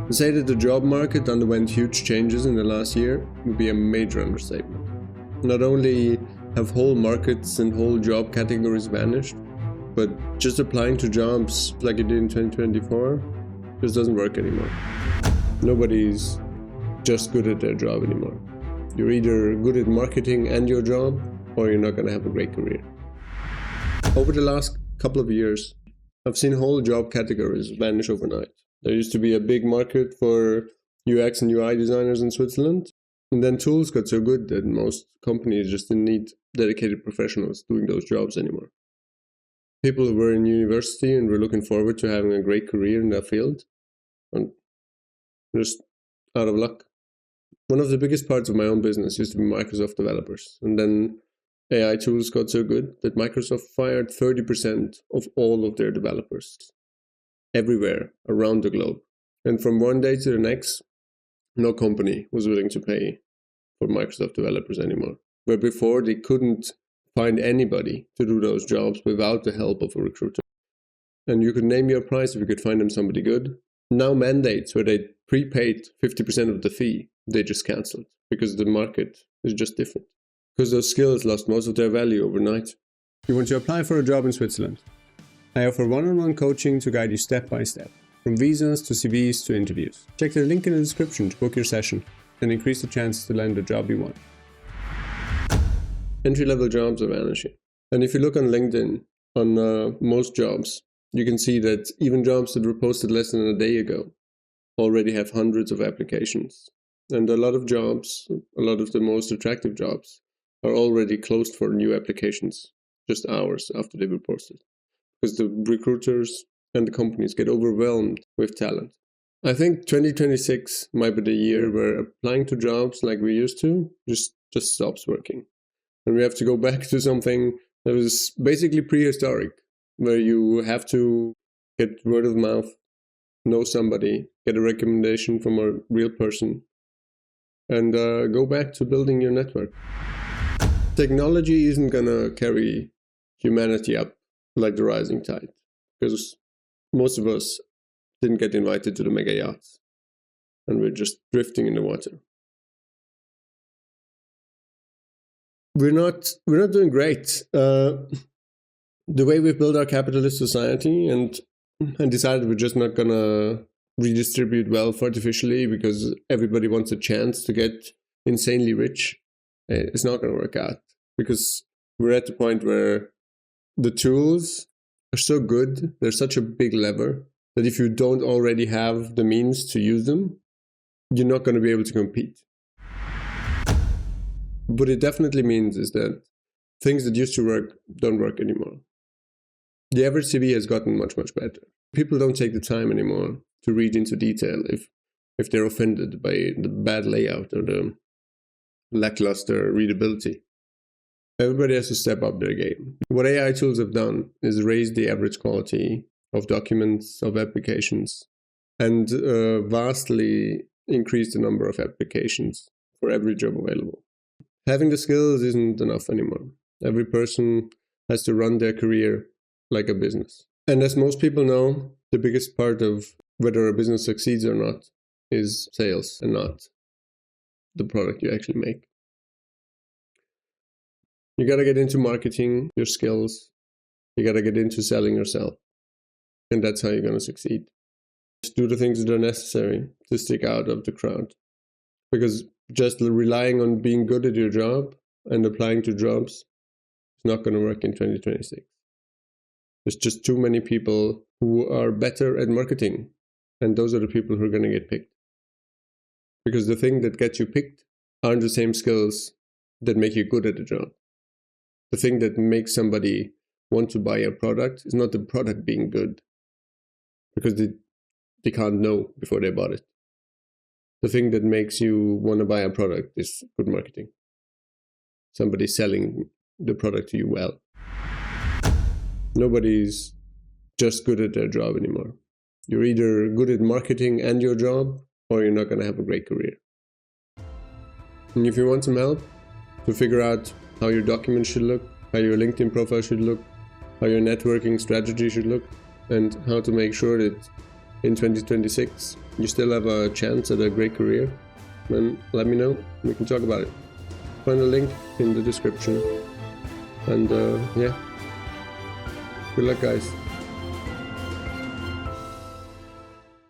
To say that the job market underwent huge changes in the last year would be a major understatement. Not only have whole markets and whole job categories vanished, but just applying to jobs like it did in 2024 just doesn't work anymore. Nobody's just good at their job anymore. You're either good at marketing and your job, or you're not going to have a great career. Over the last couple of years, I've seen whole job categories vanish overnight. There used to be a big market for UX and UI designers in Switzerland, and then tools got so good that most companies just didn't need dedicated professionals doing those jobs anymore. People who were in university and were looking forward to having a great career in that field are just out of luck. One of the biggest parts of my own business used to be Microsoft developers, and then AI tools got so good that Microsoft fired 30% of all of their developers everywhere around the globe. And from one day to the next, no company was willing to pay for Microsoft developers anymore. Where before they couldn't find anybody to do those jobs without the help of a recruiter. And you could name your price if you could find them somebody good. Now mandates where they prepaid 50% of the fee, they just cancelled because the market is just different. Because those skills lost most of their value overnight. You want to apply for a job in Switzerland? I offer one-on-one coaching to guide you step by step, from visas to CVs to interviews. Check the link in the description to book your session and increase the chances to land the job you want. Entry-level jobs are vanishing. And if you look on LinkedIn, on most jobs, you can see that even jobs that were posted less than a day ago already have hundreds of applications. And a lot of jobs, a lot of the most attractive jobs, are already closed for new applications just hours after they were posted. Because the recruiters and the companies get overwhelmed with talent. I think 2026 might be the year where applying to jobs like we used to just stops working. And we have to go back to something that was basically prehistoric, where you have to get word of mouth, know somebody, get a recommendation from a real person, and go back to building your network. Technology isn't going to carry humanity up like the rising tide, because most of us didn't get invited to the mega yachts, and we're just drifting in the water. We're not doing great. The way we've built our capitalist society and decided we're just not gonna redistribute wealth artificially because everybody wants a chance to get insanely rich, it's not gonna work out, because we're at the point where the tools are so good, they're such a big lever, that if you don't already have the means to use them, you're not going to be able to compete. What it definitely means is that things that used to work don't work anymore. The average CV has gotten much, much better. People don't take the time anymore to read into detail if they're offended by the bad layout or the lackluster readability. Everybody has to step up their game. What AI tools have done is raise the average quality of documents, of applications, and vastly increase the number of applications for every job available. Having the skills isn't enough anymore. Every person has to run their career like a business. And as most people know, the biggest part of whether a business succeeds or not is sales and not the product you actually make. You got to get into marketing your skills. You got to get into selling yourself. And that's how you're going to succeed. Just do the things that are necessary to stick out of the crowd. Because just relying on being good at your job and applying to jobs is not going to work in 2026. There's just too many people who are better at marketing. And those are the people who are going to get picked. Because the thing that gets you picked aren't the same skills that make you good at the job. The thing that makes somebody want to buy a product is not the product being good, because they can't know before they bought it. The thing that makes you want to buy a product is good marketing. Somebody selling the product to you well. Nobody's just good at their job anymore. You're either good at marketing and your job, or you're not going to have a great career. And if you want some help to figure out how your documents should look, how your LinkedIn profile should look, how your networking strategy should look, and how to make sure that in 2026, you still have a chance at a great career, then let me know. We can talk about it. Find a link in the description. And yeah, good luck, guys.